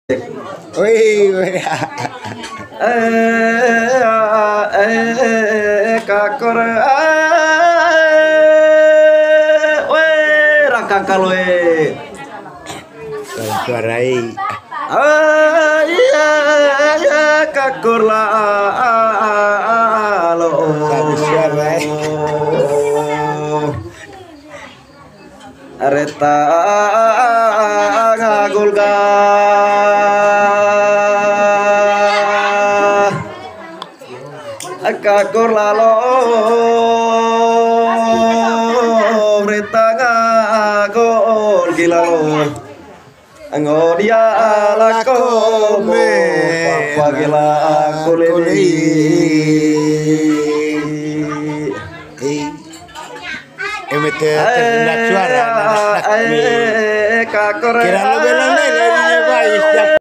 Wih, wih. Kakor rakang kalau Suarai. ya kakor la lo Suarai. areta ngagulga kakor lalo areta ngagul gilalo angodia lako papa gila kulili Emete terdengar suara. Kira lo bilang